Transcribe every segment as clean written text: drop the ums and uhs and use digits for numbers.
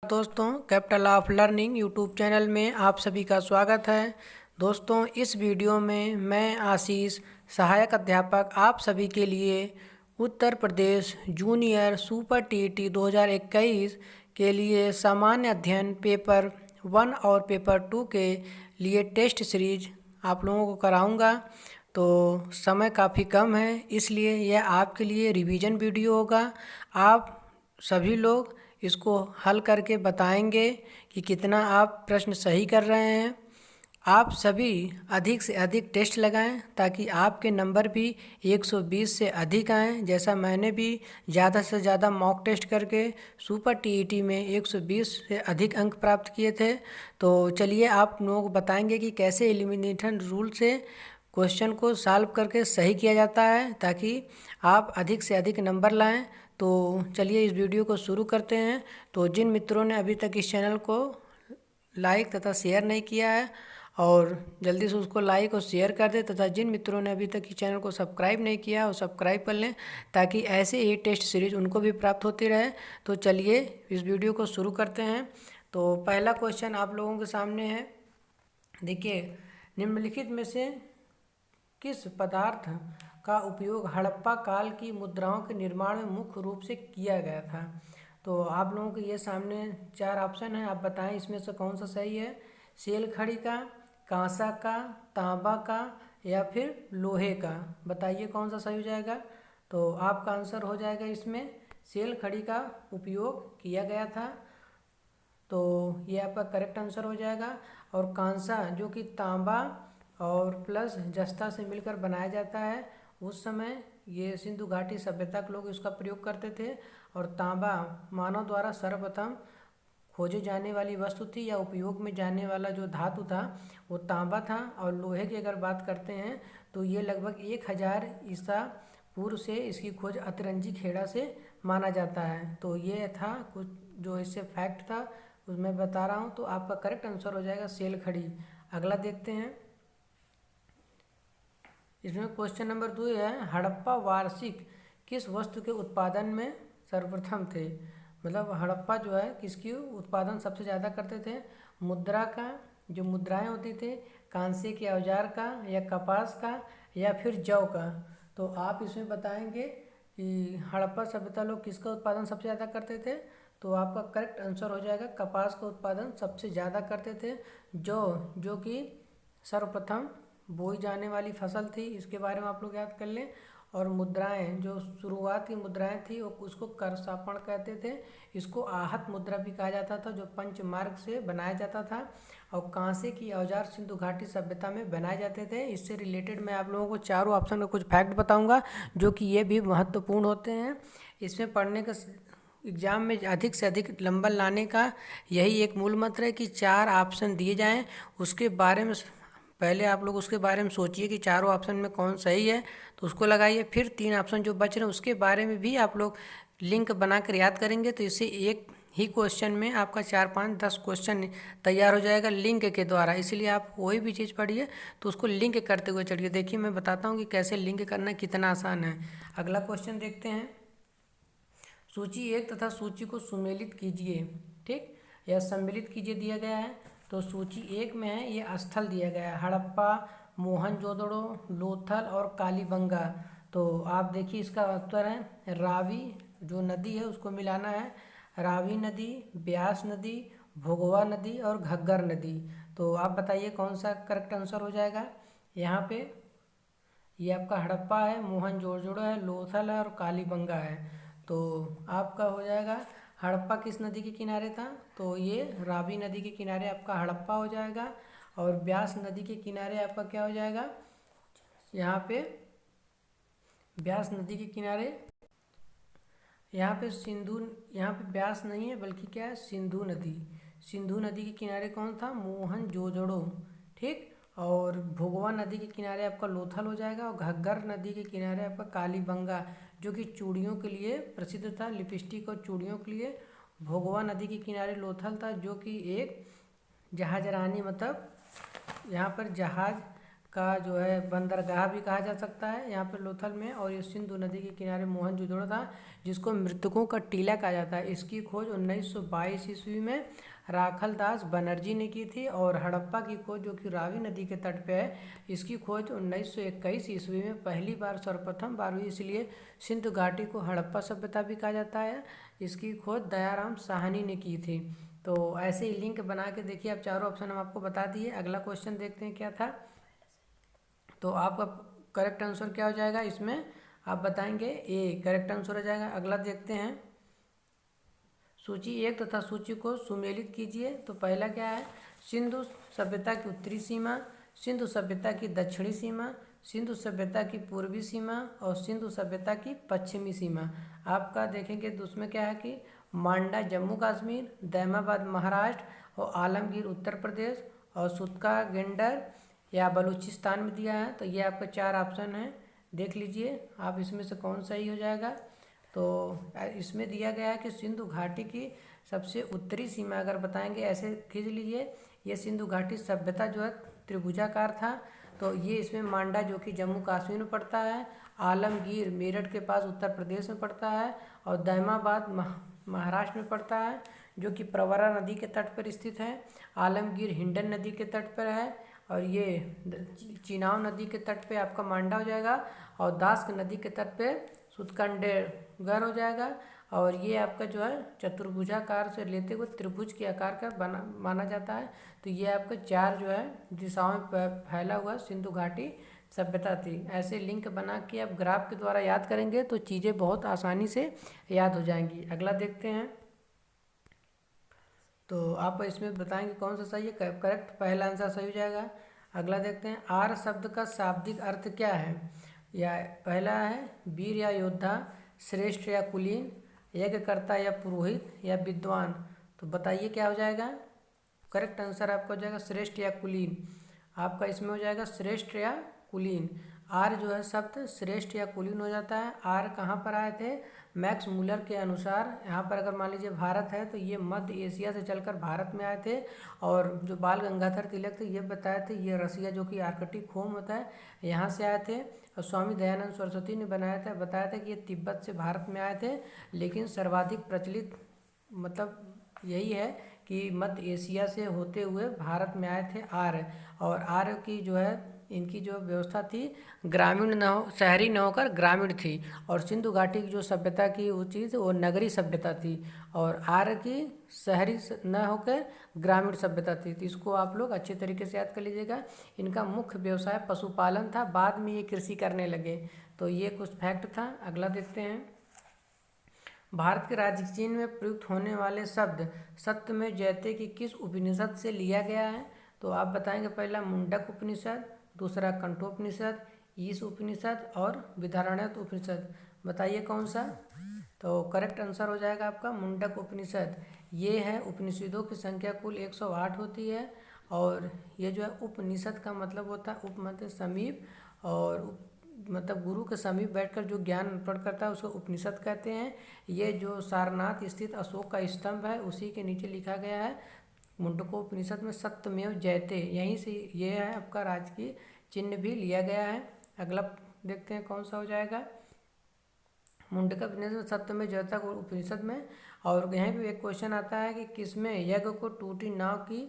दोस्तों, capital of learning YouTube channel में आप सभी का स्वागत है। दोस्तों, इस वीडियो में मैं आशीष, सहायक अध्यापक, आप सभी के लिए Uttar Pradesh junior super TET 2021 के लिए सामान्य अध्ययन पेपर 1 और पेपर 2 के लिए टेस्ट सीरीज आप लोगों को कराऊंगा। तो समय काफ़ी कम है, इसलिए यह आपके लिए रिवीजन वीडियो होगा। आप सभी लोग इसको हल करके बताएंगे कि कितना आप प्रश्न सही कर रहे हैं। आप सभी अधिक से अधिक टेस्ट लगाएं ताकि आपके नंबर भी 120 से अधिक आएँ। जैसा मैंने भी ज़्यादा से ज़्यादा मॉक टेस्ट करके सुपर टीईटी में 120 से अधिक अंक प्राप्त किए थे। तो चलिए आप लोगों को बताएंगे कि कैसे एलिमिनेशन रूल से क्वेश्चन को सॉल्व करके सही किया जाता है ताकि आप अधिक से अधिक नंबर लाएं। तो चलिए इस वीडियो को शुरू करते हैं। तो जिन मित्रों ने अभी तक इस चैनल को लाइक तथा शेयर नहीं किया है और जल्दी से उसको लाइक और शेयर कर दें, तथा जिन मित्रों ने अभी तक इस चैनल को सब्सक्राइब नहीं किया वो सब्सक्राइब कर लें ताकि ऐसे ही टेस्ट सीरीज उनको भी प्राप्त होती रहे। तो चलिए इस वीडियो को शुरू करते हैं। तो पहला क्वेश्चन आप लोगों के सामने है। देखिए, निम्नलिखित में से किस पदार्थ का उपयोग हड़प्पा काल की मुद्राओं के निर्माण में मुख्य रूप से किया गया था? तो आप लोगों के ये सामने 4 ऑप्शन है, आप बताएं इसमें से कौन सा सही है। सेल खड़ी का, कांसा का, तांबा का या फिर लोहे का? बताइए कौन सा सही हो जाएगा। तो आपका आंसर हो जाएगा इसमें सेल खड़ी का उपयोग किया गया था। तो ये आपका करेक्ट आंसर हो जाएगा। और कांसा जो कि तांबा और प्लस जस्ता से मिलकर बनाया जाता है, उस समय ये सिंधु घाटी सभ्यता के लोग इसका प्रयोग करते थे। और तांबा मानव द्वारा सर्वप्रथम खोजे जाने वाली वस्तु थी या उपयोग में जाने वाला जो धातु था वो तांबा था। और लोहे की अगर बात करते हैं तो ये लगभग 1000 ईसा पूर्व से इसकी खोज अतरंजी खेड़ा से माना जाता है। तो ये था कुछ जो इससे फैक्ट था उसमें बता रहा हूँ। तो आपका करेक्ट आंसर हो जाएगा सेल खड़ी। अगला देखते हैं। इसमें क्वेश्चन नंबर 2 है, हड़प्पा वार्षिक किस वस्तु के उत्पादन में सर्वप्रथम थे? मतलब हड़प्पा जो है किसकी उत्पादन सबसे ज़्यादा करते थे? मुद्रा का, जो मुद्राएं होती थी, कांसे के औजार का, या कपास का, या फिर जौ का? तो आप इसमें बताएंगे कि हड़प्पा सभ्यता लोग किसका उत्पादन सबसे ज़्यादा करते थे? तो आपका करेक्ट आंसर हो जाएगा कपास का उत्पादन सबसे ज़्यादा करते थे। जो कि सर्वप्रथम बोई जाने वाली फसल थी, इसके बारे में आप लोग याद कर लें। और मुद्राएं, जो शुरुआत की मुद्राएं थी वो उसको करसापण कहते थे। इसको आहत मुद्रा भी कहा जाता था, जो पंचमार्ग से बनाया जाता था। और कांसे की औजार सिंधु घाटी सभ्यता में बनाए जाते थे। इससे रिलेटेड मैं आप लोगों को चारों ऑप्शन का कुछ फैक्ट बताऊंगा जो कि ये भी महत्वपूर्ण होते हैं। इसमें पढ़ने का एग्ज़ाम में अधिक से अधिक नंबर लाने का यही एक मूल मंत्र है कि 4 ऑप्शन दिए जाएं, उसके बारे में पहले आप लोग उसके बारे में सोचिए कि चारों ऑप्शन में कौन सही है तो उसको लगाइए। फिर 3 ऑप्शन जो बच रहे हैं उसके बारे में भी आप लोग लिंक बनाकर याद करेंगे। तो इससे एक ही क्वेश्चन में आपका 4, 5, 10 क्वेश्चन तैयार हो जाएगा लिंक के द्वारा। इसलिए आप कोई भी चीज़ पढ़िए तो उसको लिंक करते हुए चढ़िए। देखिए मैं बताता हूँ कि कैसे लिंक करना कितना आसान है। अगला क्वेश्चन देखते हैं। सूची 1 तथा सूची को सुमेलित कीजिए, ठीक, या सम्मिलित कीजिए दिया गया है। तो सूची 1 में है, ये स्थल दिया गया है हड़प्पा, मोहनजोदड़ो, लोथल और कालीबंगा। तो आप देखिए इसका उत्तर है रावी, जो नदी है उसको मिलाना है। रावी नदी, ब्यास नदी, भोगवा नदी और घग्गर नदी। तो आप बताइए कौन सा करेक्ट आंसर हो जाएगा। यहाँ पे ये आपका हड़प्पा है, मोहनजोदड़ो है, लोथल है और कालीबंगा है। तो आपका हो जाएगा हड़प्पा किस नदी के किनारे था? तो ये रावी नदी के किनारे आपका हड़प्पा हो जाएगा। और ब्यास नदी के किनारे आपका क्या हो जाएगा? यहाँ पे ब्यास नदी के किनारे, यहाँ पे सिंधु, यहाँ पे ब्यास नहीं है बल्कि क्या है, सिंधु नदी। सिंधु नदी के किनारे कौन था? मोहनजोदड़ो, ठीक। और भोगवा नदी के किनारे आपका लोथल हो जाएगा। और घग्गर नदी के किनारे आपका कालीबंगा, जो कि चूड़ियों के लिए प्रसिद्ध था, लिपस्टिक और चूड़ियों के लिए। भोगवा नदी के किनारे लोथल था, जो कि एक जहाजरानी, मतलब यहाँ पर जहाज का जो है बंदरगाह भी कहा जा सकता है यहाँ पर लोथल में। और ये सिंधु नदी के किनारे मोहनजोदड़ो था जिसको मृतकों का टीला कहा जाता है। इसकी खोज 1922 ईस्वी में राखल दास बनर्जी ने की थी। और हड़प्पा की खोज जो कि रावी नदी के तट पे है, इसकी खोज 1921 ईस्वी में पहली बार सर्वप्रथम बार हुई, इसलिए सिंधु घाटी को हड़प्पा सभ्यता भी कहा जाता है। इसकी खोज दयाराम साहनी ने की थी। तो ऐसे ही लिंक बना के देखिए आप, चारों ऑप्शन हम आपको बता दिए। अगला क्वेश्चन देखते हैं क्या था। तो आपका करेक्ट आंसर क्या हो जाएगा इसमें, आप बताएंगे ए करेक्ट आंसर हो जाएगा। अगला देखते हैं, सूची 1 तथा सूची को सुमेलित कीजिए। तो पहला क्या है, सिंधु सभ्यता की उत्तरी सीमा, सिंधु सभ्यता की दक्षिणी सीमा, सिंधु सभ्यता की पूर्वी सीमा और सिंधु सभ्यता की पश्चिमी सीमा। आपका देखेंगे तो उसमें क्या है कि मांडा जम्मू कश्मीर, दैमाबाद महाराष्ट्र और आलमगीर उत्तर प्रदेश और सुतका गेंडर या बलूचिस्तान में दिया है। तो ये आपका 4 ऑप्शन है, देख लीजिए आप इसमें से कौन सही हो जाएगा। तो इसमें दिया गया है कि सिंधु घाटी की सबसे उत्तरी सीमा अगर बताएंगे, ऐसे खींच लीजिए, ये सिंधु घाटी सभ्यता जो है त्रिभुजाकार था। तो ये इसमें मांडा जो कि जम्मू कश्मीर में पड़ता है, आलमगीर मेरठ के पास उत्तर प्रदेश में पड़ता है और दैमाबाद महाराष्ट्र में पड़ता है जो कि प्रवरा नदी के तट पर स्थित है। आलमगीर हिंडन नदी के तट पर है और ये चिनाव नदी के तट पे आपका मांडा हो जाएगा और दास्क नदी के तट पे सुतकंडेगढ़ हो जाएगा। और ये आपका जो है चतुर्भुजाकार से लेते हुए त्रिभुज के आकार का बना माना जाता है। तो ये आपका 4 जो है दिशाओं में फैला हुआ सिंधु घाटी सभ्यता थी। ऐसे लिंक बना के आप ग्राफ के द्वारा याद करेंगे तो चीज़ें बहुत आसानी से याद हो जाएंगी। अगला देखते हैं, तो आप इसमें बताएंगे कौन सा सही है। करेक्ट पहला आंसर सही हो जाएगा। अगला देखते हैं, आर्य शब्द का शाब्दिक अर्थ क्या है। या पहला है वीर या योद्धा, श्रेष्ठ या कुलीन, यज्ञकर्ता या पुरोहित या विद्वान। तो बताइए क्या हो जाएगा। करेक्ट आंसर आपका हो जाएगा श्रेष्ठ या कुलीन। आपका इसमें हो जाएगा श्रेष्ठ या कुलीन। आर्य जो है शब्द श्रेष्ठ या कुलीन हो जाता है। आर्य कहाँ पर आए थे, मैक्स मूलर के अनुसार यहाँ पर अगर मान लीजिए भारत है तो ये मध्य एशिया से चलकर भारत में आए थे। और जो बाल गंगाधर तिलक थे ये बताए थे ये रसिया जो कि आर्कटिक होम होता है यहाँ से आए थे। और स्वामी दयानंद सरस्वती ने बताया था कि ये तिब्बत से भारत में आए थे। लेकिन सर्वाधिक प्रचलित मतलब यही है कि मध्य एशिया से होते हुए भारत में आए थे आर्य। और आर्य की जो है इनकी जो व्यवस्था थी ग्रामीण न हो, शहरी न होकर ग्रामीण थी। और सिंधु घाटी की जो सभ्यता की वो चीज़ वो नगरी सभ्यता थी और आर्य की शहरी न होकर ग्रामीण सभ्यता थी। तो इसको आप लोग अच्छे तरीके से याद कर लीजिएगा। इनका मुख्य व्यवसाय पशुपालन था, बाद में ये कृषि करने लगे। तो ये कुछ फैक्ट था। अगला देखते हैं, भारत के राज्य चिन्ह में प्रयुक्त होने वाले शब्द सत्यमेव जयते की किस उपनिषद से लिया गया है। तो आप बताएंगे पहला मुंडक उपनिषद, दूसरा कंठोपनिषद, ईश उपनिषद और विधारण्यक उपनिषद। बताइए कौन सा। तो करेक्ट आंसर हो जाएगा आपका मुंडक उपनिषद। ये है उपनिषदों की संख्या कुल 108 होती है। और ये जो है उपनिषद का मतलब होता है उप मतलब समीप, और मतलब गुरु के समीप बैठकर जो ज्ञान अर्पण करता है उसको उपनिषद कहते हैं। ये जो सारनाथ स्थित अशोक का स्तंभ है उसी के नीचे लिखा गया है मुंडकोपनिषद में सत्यमेव जयते, यहीं से ये है आपका राजकीय चिन्ह भी लिया गया है। अगला देखते हैं कौन सा हो जाएगा। मुंडकोपनिषद में सत्यमेव जयते को उपनिषद में। और यहाँ भी एक क्वेश्चन आता है कि किसमें यज्ञ को टूटी नाव की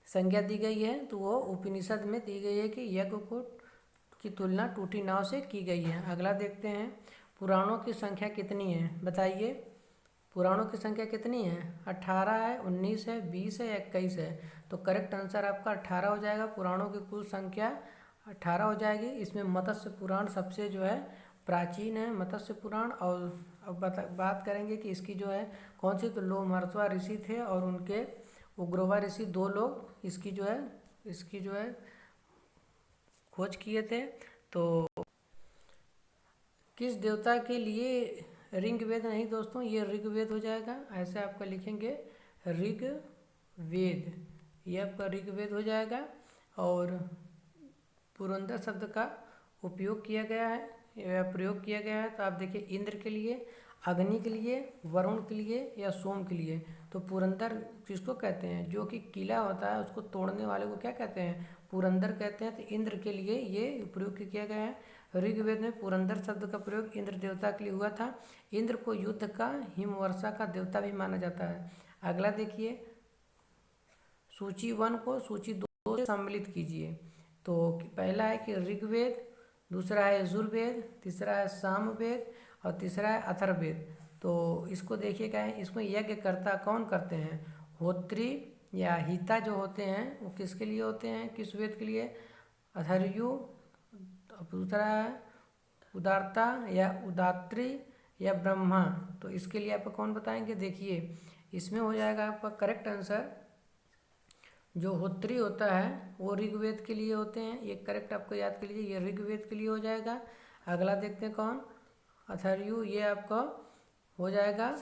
संज्ञा दी गई है। तो वो उपनिषद में दी गई है कि यज्ञ को की तुलना टूटी नाव से की गई है। अगला देखते हैं, पुराणों की संख्या कितनी है बताइए। पुराणों की संख्या कितनी है, 18 है, 19 है, 20 है या 21 है। तो करेक्ट आंसर आपका 18 हो जाएगा। पुराणों की कुल संख्या 18 हो जाएगी। इसमें मत्स्य पुराण सबसे जो है प्राचीन है, मत्स्य पुराण। और अब बात करेंगे कि इसकी जो है कौन सी, तो लोमहर्षवा ऋषि थे और उनके उग्रवा ऋषि 2 लोग इसकी जो है खोज किए थे। तो किस देवता के लिए ऋग्वेद नहीं दोस्तों, ये ऋग्वेद हो जाएगा। ऐसे आपका लिखेंगे ऋग्वेद, ये आपका ऋग्वेद हो जाएगा। और पुरंदर शब्द का उपयोग किया गया है या प्रयोग किया गया है। तो आप देखिए इंद्र के लिए, अग्नि के लिए, वरुण के लिए या सोम के लिए। तो पुरंदर किसको कहते हैं? जो कि किला होता है उसको तोड़ने वाले को क्या कहते हैं? पुरंदर कहते हैं। तो इंद्र के लिए ये प्रयोग किया गया है। ऋग्वेद में पुरंदर शब्द का प्रयोग इंद्र देवता के लिए हुआ था। इंद्र को युद्ध का, हिमवर्षा का देवता भी माना जाता है। अगला देखिए, सूची 1 को सूची 2 से सम्मिलित कीजिए। तो पहला है कि ऋग्वेद, दूसरा है यजुर्वेद, तीसरा है सामवेद और तीसरा है अथर्ववेद। तो इसको देखिए क्या है, इसमें यज्ञकर्ता कौन करते हैं? होत्री या हिता जो होते हैं वो किसके लिए होते हैं, किस वेद के लिए? अथर्यु। दूसरा है उदारता या उदात्री या ब्रह्मा। तो इसके लिए आपको कौन बताएंगे? देखिए इसमें हो जाएगा आपका करेक्ट आंसर, जो होत्री होता है वो ऋग्वेद के लिए होते हैं। ये करेक्ट आपको याद कर लीजिए, ये ऋग्वेद के लिए हो जाएगा। अगला देखते हैं कौन? अथर्यु, ये आपका हो जाएगा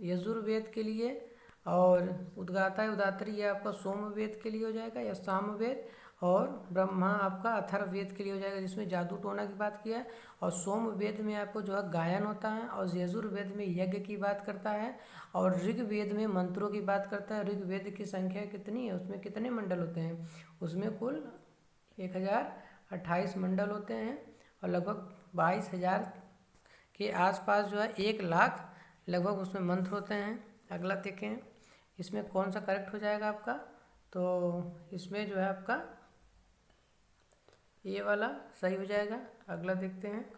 यजुर्वेद के लिए। और उद्गाता उदात्री ये आपका सोमवेद के लिए हो जाएगा या सामवेद। और ब्रह्मा आपका अथर्ववेद के लिए हो जाएगा, जिसमें जादू टोना की बात किया है। और सोमवेद में आपको जो है गायन होता है। और यजुर्वेद में यज्ञ की बात करता है। और ऋग्वेद में मंत्रों की बात करता है। ऋग्वेद की संख्या कितनी है, उसमें कितने मंडल होते हैं? उसमें कुल 1028 मंडल होते हैं। और लगभग 22,000 के आसपास जो है 1,00,000 लगभग उसमें मंत्र होते हैं। अगला देखें, इसमें कौन सा करेक्ट हो जाएगा आपका? तो इसमें जो है आपका ये वाला सही हो जाएगा। अगला देखते हैं,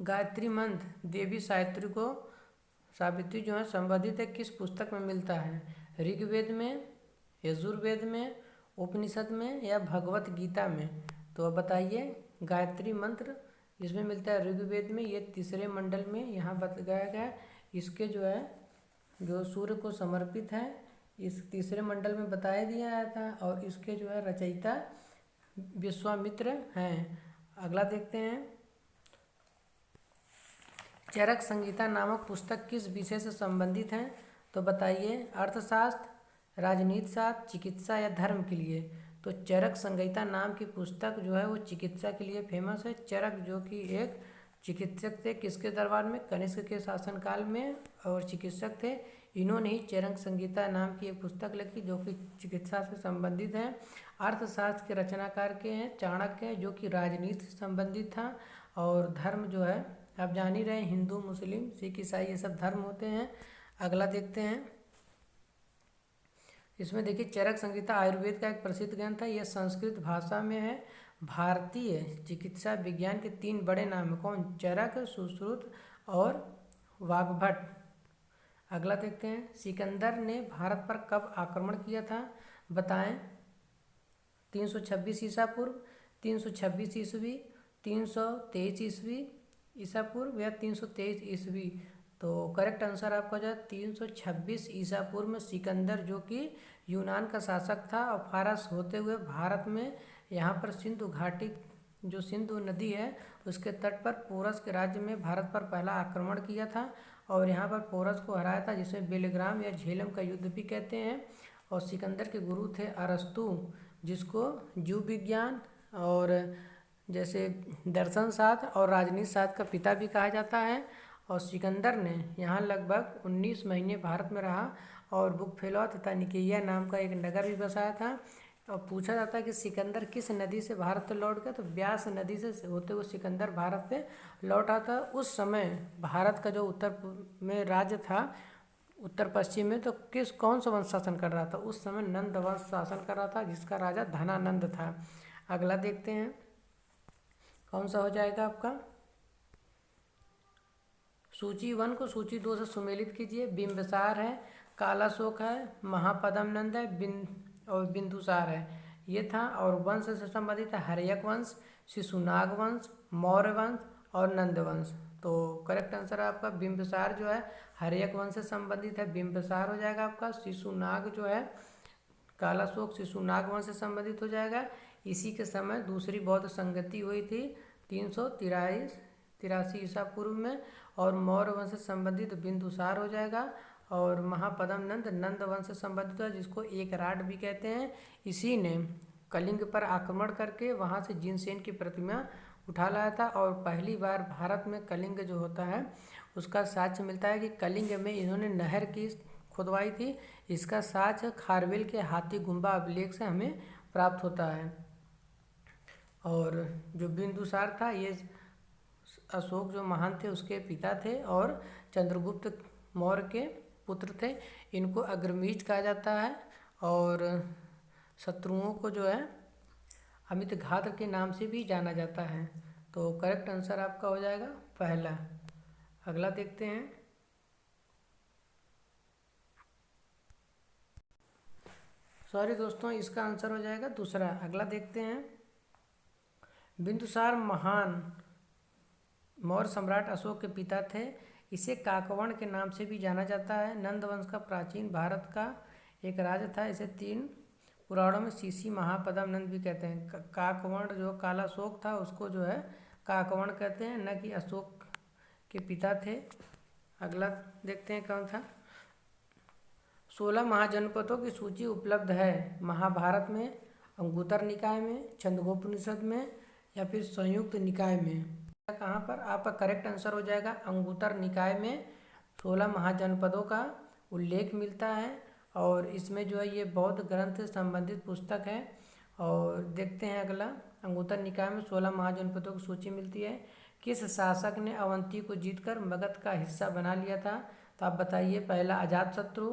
गायत्री मंत्र देवी सावित्री जो है संबंधित है किस पुस्तक में मिलता है? ऋग्वेद में, यजुर्वेद में, उपनिषद में या भगवत गीता में? तो अब बताइए, गायत्री मंत्र इसमें मिलता है ऋग्वेद में, ये तीसरे मंडल में यहाँ बताया गया। इसके जो है जो सूर्य को समर्पित है, इस तीसरे मंडल में बताया दिया गया था। और इसके जो है रचयिता विश्वामित्र हैं। अगला देखते हैं, चरक संहिता नामक पुस्तक किस विषय से संबंधित है? तो बताइए, अर्थशास्त्र, राजनीति शास्त्र, चिकित्सा या धर्म के लिए? तो चरक संहिता नाम की पुस्तक जो है वो चिकित्सा के लिए फेमस है। चरक जो कि एक चिकित्सक थे, किसके दरबार में? कनिष्क के शासनकाल में, और चिकित्सक थे। इन्होंने ही चरक संहिता नाम की एक पुस्तक लिखी जो कि चिकित्सा से संबंधित है। अर्थशास्त्र के रचनाकार के हैं चाणक्य, जो कि राजनीति से संबंधित था। और धर्म जो है आप जान ही रहे हैं, हिंदू, मुस्लिम, सिख, ईसाई ये सब धर्म होते हैं। अगला देखते हैं, इसमें देखिए चरक संहिता आयुर्वेद का एक प्रसिद्ध ग्रंथ है। यह संस्कृत भाषा में है। भारतीय चिकित्सा विज्ञान के 3 बड़े नाम हैं, कौन? चरक, सुश्रुत और वाग्भट। अगला देखते हैं, सिकंदर ने भारत पर कब आक्रमण किया था? बताएं। 326 ईसा पूर्व, 326 ईस्वी, 323 ईस्वी ईसा पूर्व या 323 ईस्वी? तो करेक्ट आंसर आपका हो जाए 326 ईसा पूर्व में सिकंदर, जो कि यूनान का शासक था और फारस होते हुए भारत में यहाँ पर सिंधु घाटी, जो सिंधु नदी है उसके तट पर पोरस के राज्य में भारत पर पहला आक्रमण किया था। और यहाँ पर पोरस को हराया था, जिसमें बेलग्राम या झेलम का युद्ध भी कहते हैं। और सिकंदर के गुरु थे अरस्तु, जिसको जीव विज्ञान और जैसे दर्शन शास्त्र और राजनीति शास्त्र का पिता भी कहा जाता है। और सिकंदर ने यहाँ लगभग 19 महीने भारत में रहा और बुकफेलौ तथा निकेया नाम का एक नगर भी बसाया था। और पूछा जाता है कि सिकंदर किस नदी से भारत पे लौट गया? तो व्यास नदी से होते हुए सिकंदर भारत पे लौटा था। उस समय भारत का जो उत्तर में राज्य था, उत्तर पश्चिम में, तो कौन सा वंश शासन कर रहा था? उस समय नंद वंश शासन कर रहा था, जिसका राजा धनानंद था। अगला देखते हैं, कौन सा हो जाएगा आपका? सूची 1 को सूची 2 से सुमेलित कीजिए। बिंबिसार है, कालाशोक है, महापद्म नंद है, और बिंदुसार है, ये था। और वंश से संबंधित है हर्यक वंश, शिशुनाग वंश, मौर्य वंश और नंद वंश। तो करेक्ट आंसर है आपका बिंबिसार जो है हर्यक वंश से संबंधित है, बिंबिसार हो जाएगा आपका। शिशुनाग जो है कालाशोक शिशुनाग वंश से संबंधित हो जाएगा। इसी के समय दूसरी बौद्ध संगति हुई थी 383 ईसा पूर्व में। और मौर्य वंश से संबंधित बिंदुसार हो जाएगा। और महापद्म नंद वंश से संबंधित है, जिसको एकराट भी कहते हैं। इसी ने कलिंग पर आक्रमण करके वहाँ से जिनसेन की प्रतिमा उठा लाया था। और पहली बार भारत में कलिंग जो होता है उसका साक्ष्य मिलता है कि कलिंग में इन्होंने नहर की खुदवाई थी। इसका साक्ष्य खारवेल के हाथी गुम्बा अभिलेख से हमें प्राप्त होता है। और जो बिंदुसार था ये अशोक जो महान थे उसके पिता थे और चंद्रगुप्त मौर्य के पुत्र थे। इनको अग्रमीज कहा जाता है और शत्रुओं को जो है अमित घात के नाम से भी जाना जाता है। तो करेक्ट आंसर आपका हो जाएगा पहला। अगला देखते हैं। सॉरी दोस्तों, इसका आंसर हो जाएगा दूसरा। अगला देखते हैं। बिंदुसार महान मौर्य सम्राट अशोक के पिता थे। इसे काकवर्ण के नाम से भी जाना जाता है। नंद वंश का प्राचीन भारत का एक राज्य था। इसे 3 पुराणों में सीसी महापद्म नंद भी कहते हैं। काकवर्ण जो कालाशोक था उसको जो है काकवर्ण कहते हैं, न कि अशोक के पिता थे। अगला देखते हैं कौन था। 16 महाजनपदों की सूची उपलब्ध है। महाभारत में, अंगुत्तर निकाय में, छंदोपनिषद में या फिर संयुक्त निकाय में। कहाँ पर आपका करेक्ट आंसर हो जाएगा अंगुत्तर निकाय में 16 महाजनपदों का उल्लेख मिलता है। और इसमें जो है ये बौद्ध ग्रंथ से संबंधित पुस्तक है। और देखते हैं अगला। अंगुत्तर निकाय में 16 महाजनपदों की सूची मिलती है। किस शासक ने अवंती को जीतकर मगध का हिस्सा बना लिया था? तो आप बताइए। पहला अजातशत्रु,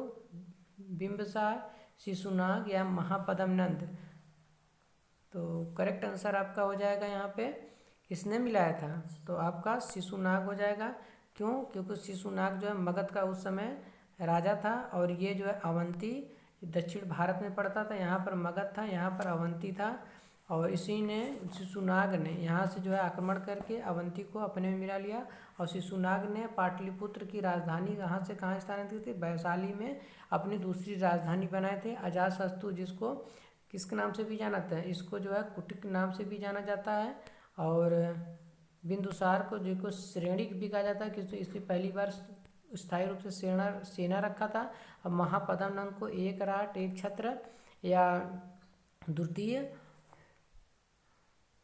बिंबिसार, शिशुनाग या महापद्म नंद। तो करेक्ट आंसर आपका हो जाएगा यहाँ पे किसने मिलाया था? तो आपका शिशुनाग हो जाएगा। क्यों? क्योंकि शिशुनाग जो है मगध का उस समय राजा था और ये जो है अवंती दक्षिण भारत में पड़ता था। यहाँ पर मगध था, यहाँ पर अवंती था। और इसी ने शिशुनाग ने यहाँ से जो है आक्रमण करके अवंती को अपने में मिला लिया। और शिशुनाग ने पाटलिपुत्र की राजधानी कहाँ से कहाँ स्थानांतरित की थी? वैशाली में अपनी दूसरी राजधानी बनाए थे। अजातशत्रु जिसको किसके नाम से भी जाना जाता है? इसको जो है कुटिक नाम से भी जाना जाता है। और बिंदुसार को जिसको श्रेणी भी कहा जाता है क्योंकि इससे पहली बार स्थायी रूप से सेना रखा था। अब महापद्म नंद को एक राट एक छत्र या द्वितीय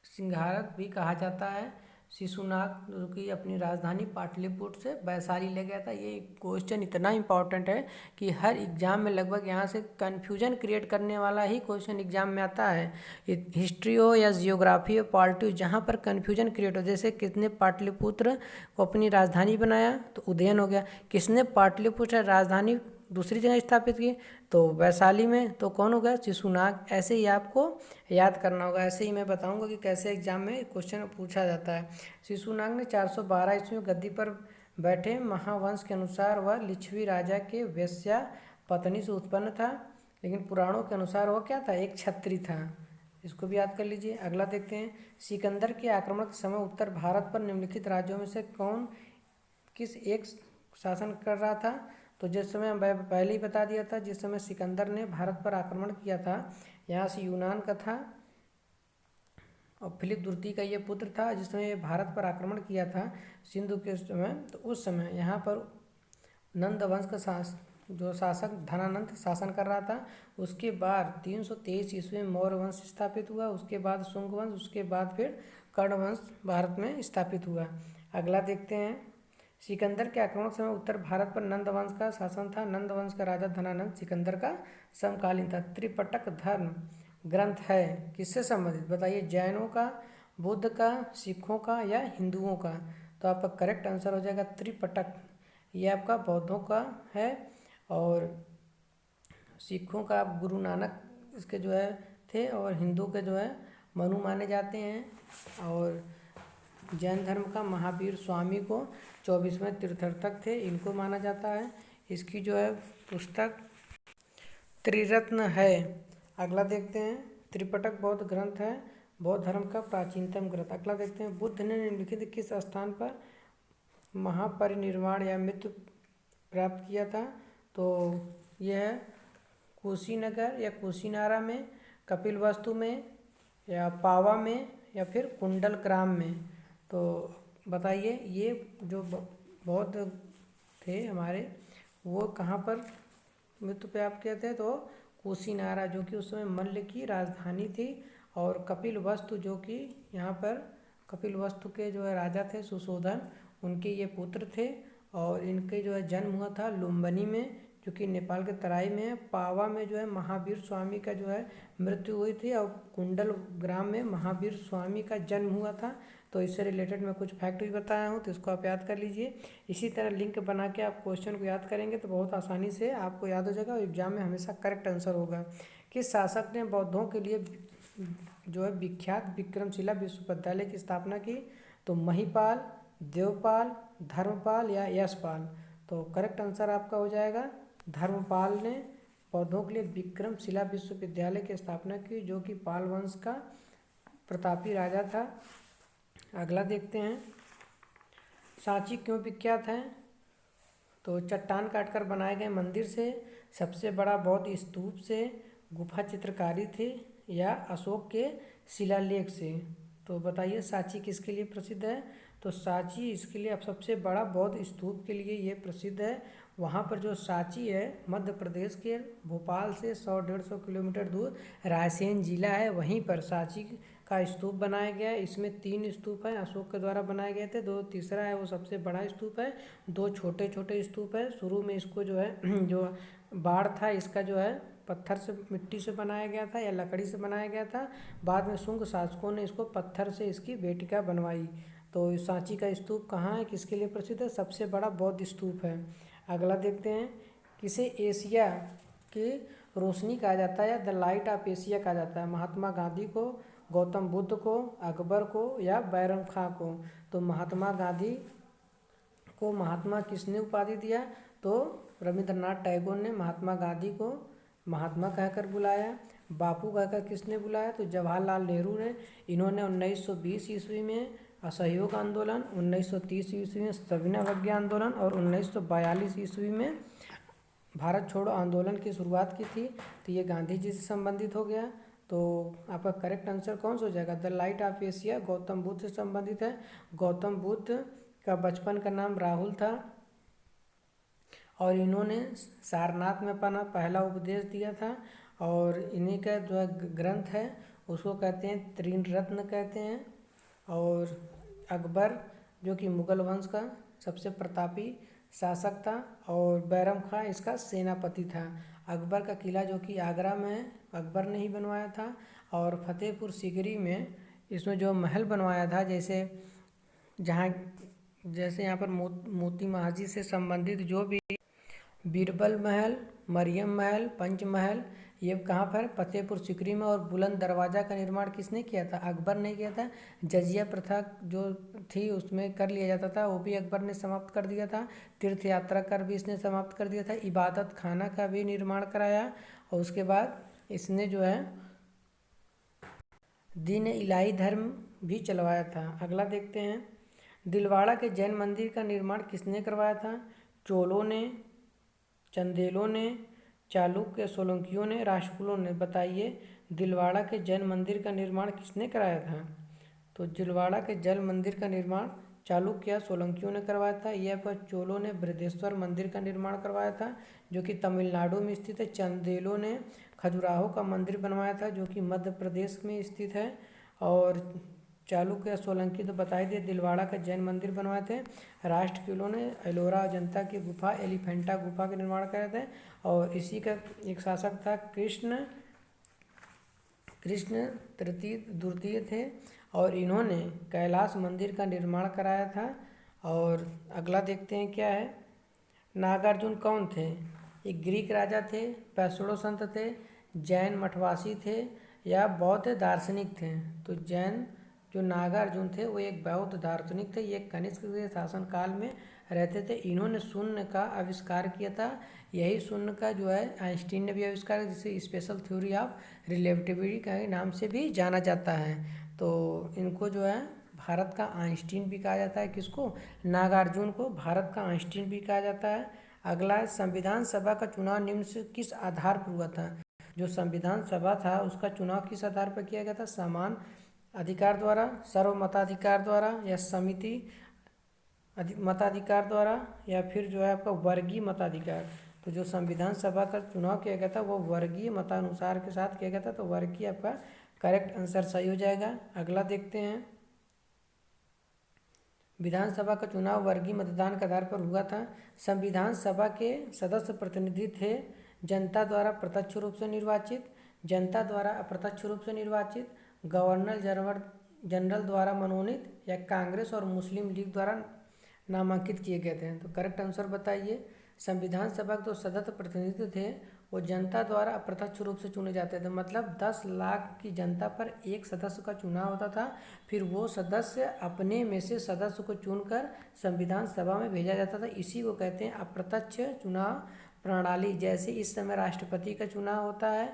सिंहारक भी कहा जाता है। शिशुनाग जो कि अपनी राजधानी पाटलिपुत्र से वैशाली ले गया था। ये क्वेश्चन इतना इंपॉर्टेंट है कि हर एग्जाम में लगभग यहाँ से कन्फ्यूजन क्रिएट करने वाला ही क्वेश्चन एग्जाम में आता है। हिस्ट्री हो या जियोग्राफी हो, पॉलिटी हो, जहाँ पर कन्फ्यूजन क्रिएट हो। जैसे किसने पाटलिपुत्र को अपनी राजधानी बनाया? तो उदयन हो गया। किसने पाटलिपुत्र राजधानी दूसरी जगह स्थापित की? तो वैशाली में। तो कौन होगा? शिशुनाग। ऐसे ही आपको याद करना होगा। ऐसे ही मैं बताऊंगा कि कैसे एग्जाम में क्वेश्चन पूछा जाता है। शिशुनाग ने 412 ईस्वी में गद्दी पर बैठे। महावंश के अनुसार वह लिच्छवी राजा के वेश्या पत्नी से उत्पन्न था, लेकिन पुराणों के अनुसार वह क्या था? एक क्षत्रिय था। इसको भी याद कर लीजिए। अगला देखते हैं। सिकंदर के आक्रमण के समय उत्तर भारत पर निम्नलिखित राज्यों में से कौन किस एक शासन कर रहा था? तो जिस समय मैं पहले ही बता दिया था, जिस समय सिकंदर ने भारत पर आक्रमण किया था, यहाँ से यूनान का था और फिलिप द्वितीय का ये पुत्र था। जिस समय ये भारत पर आक्रमण किया था सिंधु के समय, तो उस समय यहाँ पर नंद वंश का जो शासक धनानंद शासन कर रहा था। उसके बाद 323 ईस्वी में मौर्य वंश स्थापित हुआ। उसके बाद शुंग वंश, उसके बाद फिर कर्ण वंश भारत में स्थापित हुआ। अगला देखते हैं। सिकंदर के आक्रमण के समय उत्तर भारत पर नंद वंश का शासन था। नंद वंश का राजा धनानंद सिकंदर का समकालीन था। त्रिपिटक धर्म ग्रंथ है किससे संबंधित? बताइए। जैनों का, बुद्ध का, सिखों का या हिंदुओं का? तो आपका करेक्ट आंसर हो जाएगा त्रिपिटक। ये आपका बौद्धों का है और सिखों का गुरु नानक इसके जो है थे और हिंदू के जो है मनु माने जाते हैं। और जैन धर्म का महावीर स्वामी को 24वें तीर्थंकर थे, इनको माना जाता है। इसकी जो है पुस्तक त्रिरत्न है। अगला देखते हैं। त्रिपिटक बौद्ध ग्रंथ है, बौद्ध धर्म का प्राचीनतम ग्रंथ। अगला देखते हैं। बुद्ध ने निम्नलिखित किस स्थान पर महापरिनिर्वाण या मृत्यु प्राप्त किया था? तो यह है कुशीनगर या कुशीनारा में, कपिलवस्तु में या पावा में या फिर कुंडलग्राम में। तो बताइए। ये जो बौद्ध थे हमारे, वो कहाँ पर मृत्यु प्राप्त किए थे? तो कुशीनारा, जो कि उस समय मल्ल की राजधानी थी। और कपिलवस्तु जो कि यहाँ पर कपिलवस्तु के जो है राजा थे सुशोधन, उनके ये पुत्र थे। और इनके जो है जन्म हुआ था लुम्बिनी में, जो कि नेपाल के तराई में है। पावा में जो है महावीर स्वामी का जो है मृत्यु हुई थी, और कुंडल ग्राम में महावीर स्वामी का जन्म हुआ था। तो इससे रिलेटेड मैं कुछ फैक्ट भी बताया हूँ, तो इसको आप याद कर लीजिए। इसी तरह लिंक बना के आप क्वेश्चन को याद करेंगे तो बहुत आसानी से आपको याद हो जाएगा, और एग्जाम में हमेशा करेक्ट आंसर होगा। किस शासक ने बौद्धों के लिए जो है विख्यात विक्रमशिला विश्वविद्यालय की स्थापना की? तो महिपाल, देवपाल, धर्मपाल या यशपाल? तो करेक्ट आंसर आपका हो जाएगा धर्मपाल ने बौद्धों के लिए विक्रमशिला विश्वविद्यालय की स्थापना की, जो कि पाल वंश का प्रतापी राजा था। अगला देखते हैं, सांची क्यों विख्यात है? तो चट्टान काटकर बनाए गए मंदिर से, सबसे बड़ा बौद्ध स्तूप से, गुफा चित्रकारी थी, या अशोक के शिलालेख से? तो बताइए सांची किसके लिए प्रसिद्ध है? तो सांची इसके लिए अब सबसे बड़ा बौद्ध स्तूप के लिए ये प्रसिद्ध है। वहाँ पर जो सांची है मध्य प्रदेश के भोपाल से 100-150 किलोमीटर दूर रायसेन जिला है, वहीं पर सांची का स्तूप बनाया गया है। इसमें 3 स्तूप हैं, अशोक के द्वारा बनाए गए थे। तीसरा है वो सबसे बड़ा स्तूप है, 2 छोटे छोटे स्तूप है। शुरू में इसको जो है जो बाढ़ था इसका जो है पत्थर से मिट्टी से बनाया गया था या लकड़ी से बनाया गया था। बाद में शुंग शासकों ने इसको पत्थर से इसकी वेटिका बनवाई। तो सांची का स्तूप कहाँ है, किसके लिए प्रसिद्ध है? सबसे बड़ा बौद्ध स्तूप है। अगला देखते हैं, किसे एशिया की रोशनी कहा जाता है या द लाइट ऑफ एशिया कहा जाता है? महात्मा गांधी को, गौतम बुद्ध को, अकबर को या बैरम खां को? तो महात्मा गांधी को महात्मा किसने उपाधि दिया? तो रविंद्रनाथ टैगोर ने महात्मा गांधी को महात्मा कहकर बुलाया। बापू कहकर किसने बुलाया? तो जवाहरलाल नेहरू ने। इन्होंने 1920 ईस्वी में असहयोग आंदोलन, 1930 ईस्वी में सविनय अवज्ञा आंदोलन और 1942 ईस्वी में भारत छोड़ो आंदोलन की शुरुआत की थी। तो ये गांधी जी से संबंधित हो गया। तो आपका करेक्ट आंसर कौन सा हो जाएगा? The light of Asia Gautam Buddha से संबंधित है। गौतम बुद्ध का बचपन का नाम राहुल था, और इन्होंने सारनाथ में अपना पहला उपदेश दिया था। और इन्हीं का जो है ग्रंथ है उसको कहते हैं त्रिरत्न कहते हैं। और अकबर जो कि मुगल वंश का सबसे प्रतापी शासक था, और बैरम खां इसका सेनापति था। अकबर का किला जो कि आगरा में है अकबर ने ही बनवाया था। और फतेहपुर सीकरी में इसमें जो महल बनवाया था, जैसे यहाँ पर मोती महाजी से संबंधित जो भी बीरबल महल, मरियम महल, पंचमहल, ये कहाँ पर? फतेहपुर सीकरी में। और बुलंद दरवाज़ा का निर्माण किसने किया था? अकबर ने किया था। जजिया प्रथा जो थी उसमें कर लिया जाता था, वो भी अकबर ने समाप्त कर दिया था। तीर्थ यात्रा कर भी इसने समाप्त कर दिया था। इबादत खाना का भी निर्माण कराया, और उसके बाद इसने जो है दीन इलाही धर्म भी चलवाया था। अगला देखते हैं, दिलवाड़ा के जैन मंदिर का निर्माण किसने करवाया था? चोलों ने, चंदेलों ने, चालुक्य सोलंकियों ने, राष्ट्रकूलों ने? बताइए दिलवाड़ा के जैन मंदिर का निर्माण किसने कराया था? तो दिलवाड़ा के जैन मंदिर का निर्माण चालुक्य सोलंकियों ने करवाया था। यह पर चोलों ने बृहदेश्वर मंदिर का निर्माण करवाया था, जो कि तमिलनाडु में स्थित है। चंदेलों ने खजुराहो का मंदिर बनवाया था, जो कि मध्य प्रदेश में स्थित है। और चालुक्य सोलंकी तो बताई दिए, दिलवाड़ा का जैन मंदिर बनवाए थे। राष्ट्रकूलों ने एलोरा अजंता की गुफा, एलिफेंटा गुफा के निर्माण कराए थे। और इसी का एक शासक था कृष्ण द्वितीय थे, और इन्होंने कैलाश मंदिर का निर्माण कराया था। और अगला देखते हैं क्या है, नागार्जुन कौन थे? ये ग्रीक राजा थे, पैसुड़ो संत थे, जैन मठवासी थे, या बौद्ध दार्शनिक थे? तो जैन जो नागार्जुन थे वो एक बौद्ध दार्शनिक थे। ये कनिष्क के शासनकाल में रहते थे। इन्होंने शून्य का आविष्कार किया था। यही शून्य का जो है आइंस्टीन ने भी आविष्कार किया, जिसे स्पेशल थ्योरी ऑफ रिलेटिविटी के नाम से भी जाना जाता है। तो इनको जो है भारत का आइंस्टीन भी कहा जाता है। किसको? नागार्जुन को भारत का आइंस्टीन भी कहा जाता है। अगला, संविधान सभा का चुनाव निम्न से किस आधार पर हुआ था? जो संविधान सभा था उसका चुनाव किस आधार पर किया गया था? समान अधिकार द्वारा, सर्वमताधिकार द्वारा, या समिति मताधिकार द्वारा, या फिर जो है आपका वर्गीय मताधिकार? तो जो संविधान सभा का चुनाव किया गया था वो वर्गीय मतानुसार के साथ किया गया था। तो वर्गीय आपका करेक्ट आंसर सही हो जाएगा। अगला देखते हैं, विधानसभा का चुनाव वर्गीय मतदान के आधार पर हुआ था। संविधान सभा के सदस्य प्रतिनिधि थे जनता द्वारा प्रत्यक्ष रूप से निर्वाचित, जनता द्वारा अप्रत्यक्ष रूप से निर्वाचित, गवर्नर जनरल द्वारा मनोनीत या कांग्रेस और मुस्लिम लीग द्वारा नामांकित किए गए थे। तो करेक्ट आंसर बताइए। संविधान सभा के जो सदस्य प्रतिनिधि थे वो जनता द्वारा अप्रत्यक्ष रूप से चुने जाते थे, मतलब 10 लाख की जनता पर एक सदस्य का चुनाव होता था। फिर वो सदस्य अपने में से सदस्य को चुनकर संविधान सभा में भेजा जाता था। इसी को कहते हैं अप्रत्यक्ष चुनाव प्रणाली। जैसे इस समय राष्ट्रपति का चुनाव होता है,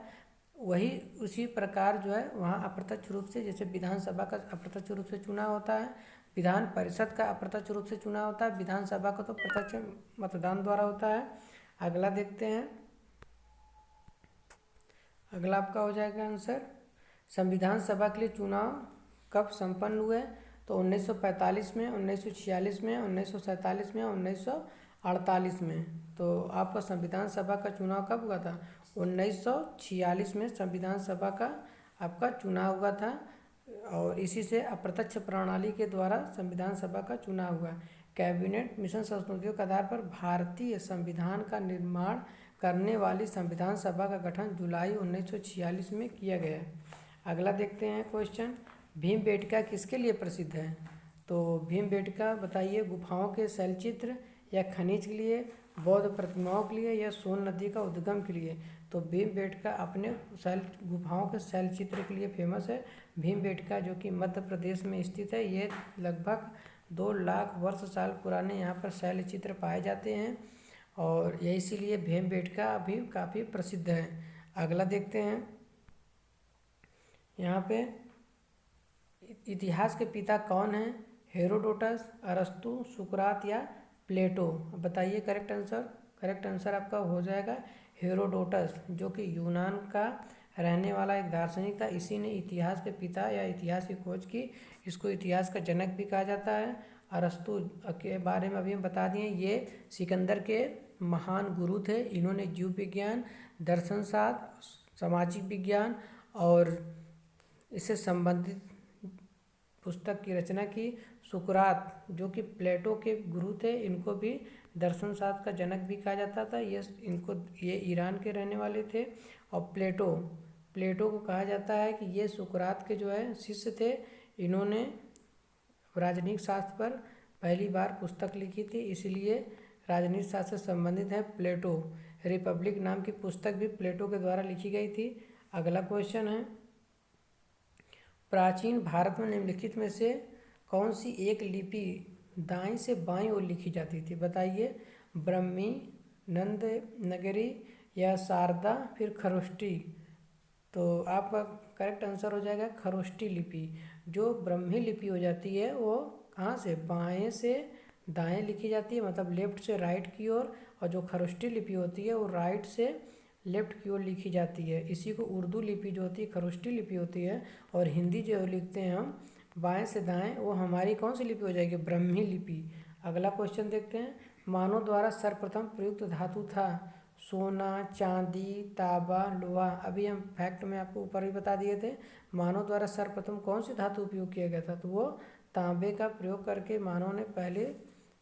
वही उसी प्रकार जो है वहाँ अप्रत्यक्ष रूप से, जैसे विधानसभा का अप्रत्यक्ष रूप से चुनाव होता है, विधान परिषद का अप्रत्यक्ष रूप से चुनाव होता है, विधानसभा का तो प्रत्यक्ष मतदान द्वारा होता है। अगला देखते हैं। अगला आपका हो जाएगा आंसर, संविधान सभा के लिए चुनाव कब संपन्न हुए? तो 1945 में, 1946 में, 1947 में, 1948 में। तो आपका संविधान सभा का चुनाव कब हुआ था? 1946 में संविधान सभा का आपका चुनाव हुआ था और इसी से अप्रत्यक्ष प्रणाली के द्वारा संविधान सभा का चुनाव हुआ। कैबिनेट मिशन संशोधनों के आधार पर भारतीय संविधान का निर्माण करने वाली संविधान सभा का गठन जुलाई 1946 में किया गया है। अगला देखते हैं क्वेश्चन, भीमबेटका किसके लिए प्रसिद्ध है? तो भीमबेटका बताइए, गुफाओं के शैलचित्र या खनिज के लिए, बौद्ध प्रतिमाओं के लिए या सोन नदी का उद्गम के लिए? तो भीमबेटका अपने गुफाओं के शैलचित्र के लिए फेमस है। भीमबेटका जो कि मध्य प्रदेश में स्थित है, ये लगभग 2 लाख वर्ष साल पुराने यहाँ पर शैलचित्र पाए जाते हैं और ये इसीलिए भीमबेटका अभी काफ़ी प्रसिद्ध है। अगला देखते हैं, यहाँ पे इतिहास के पिता कौन हैं? हेरोडोटस, अरस्तु, सुकरात या प्लेटो? बताइए करेक्ट आंसर। करेक्ट आंसर आपका हो जाएगा हेरोडोटस, जो कि यूनान का रहने वाला एक दार्शनिक था। इसी ने इतिहास के पिता या इतिहास की खोज की, इसको इतिहास का जनक भी कहा जाता है। अरस्तु के बारे में अभी हम बता दिए, ये सिकंदर के महान गुरु थे। इन्होंने जीव विज्ञान, दर्शनशास्त्र, सामाजिक विज्ञान और इससे संबंधित पुस्तक की रचना की। सुकरात जो कि प्लेटो के गुरु थे, इनको भी दर्शनशास्त्र का जनक भी कहा जाता था। ये ईरान के रहने वाले थे। और प्लेटो को कहा जाता है कि ये सुकरात के जो है शिष्य थे। इन्होंने राजनीतिक शास्त्र पर पहली बार पुस्तक लिखी थी, इसलिए राजनीतिक शास्त्र से संबंधित है प्लेटो। रिपब्लिक नाम की पुस्तक भी प्लेटो के द्वारा लिखी गई थी। अगला क्वेश्चन है, प्राचीन भारत में निम्नलिखित में से कौन सी एक लिपि दाईं से बाईं ओर लिखी जाती थी? बताइए, ब्रह्मी, नंदनगरी या शारदा, फिर खरोष्टी? तो आपका करेक्ट आंसर हो जाएगा खरोष्टी लिपि। जो ब्रह्मी लिपि हो जाती है वो कहाँ से? बाएं से दाएं लिखी जाती है, मतलब लेफ्ट से राइट की ओर। और जो खरोष्टी लिपि होती है वो राइट से लेफ्ट की ओर लिखी जाती है। इसी को उर्दू लिपि जो होती है खरोष्टी लिपि होती है। और हिंदी जो लिखते हैं हम बाएं से दाएं, वो हमारी कौन सी लिपि हो जाएगी? ब्रह्मी लिपि। अगला क्वेश्चन देखते हैं, मानव द्वारा सर्वप्रथम प्रयुक्त धातु था सोना, चांदी, तांबा, लोहा? अभी हम फैक्ट में आपको ऊपर ही बता दिए थे। मानव द्वारा सर्वप्रथम कौन सी धातु उपयोग किया गया था? तो वो तांबे का प्रयोग करके मानव ने पहले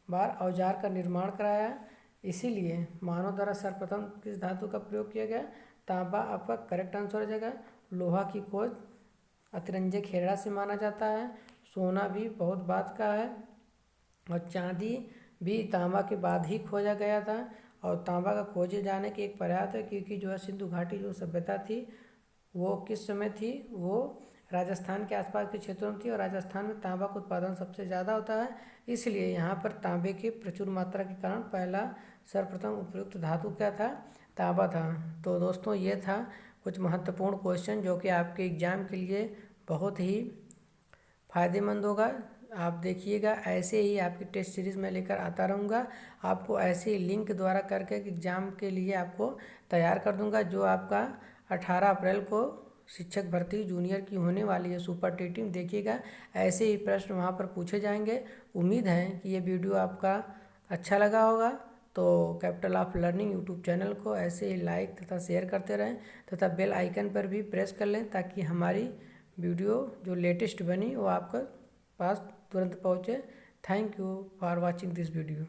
बार औजार का निर्माण कराया। इसीलिए मानव द्वारा सर्वप्रथम किस धातु का प्रयोग किया गया? तांबा आपका करेक्ट आंसर हो जाएगा। लोहा की खोज अतिरंजय खेड़ा से माना जाता है। सोना भी बहुत बाद का है और चांदी भी तांबा के बाद ही खोजा गया था। और तांबा का खोजे जाने की एक प्रयास है, क्योंकि जो है सिंधु घाटी जो सभ्यता थी वो किस समय थी? वो राजस्थान के आसपास के क्षेत्रों में थी और राजस्थान में तांबा का उत्पादन सबसे ज़्यादा होता है। इसलिए यहाँ पर तांबे की प्रचुर मात्रा के कारण पहला सर्वप्रथम उपयुक्त धातु क्या था? तांबा था। तो दोस्तों ये था कुछ महत्वपूर्ण क्वेश्चन जो कि आपके एग्ज़ाम के लिए बहुत ही फ़ायदेमंद होगा। आप देखिएगा, ऐसे ही आपकी टेस्ट सीरीज़ में लेकर आता रहूँगा। आपको ऐसे ही लिंक द्वारा करके एग्ज़ाम के लिए आपको तैयार कर दूँगा। जो आपका 18 अप्रैल को शिक्षक भर्ती जूनियर की होने वाली है, सुपर टीम, देखिएगा ऐसे ही प्रश्न वहाँ पर पूछे जाएंगे। उम्मीद है कि ये वीडियो आपका अच्छा लगा होगा। तो capital of learning YouTube channel को ऐसे ही लाइक तथा शेयर करते रहें तथा बेल आइकन पर भी प्रेस कर लें, ताकि हमारी वीडियो जो लेटेस्ट बनी वो आपके पास तुरंत पहुँचे। Thank you for watching this video.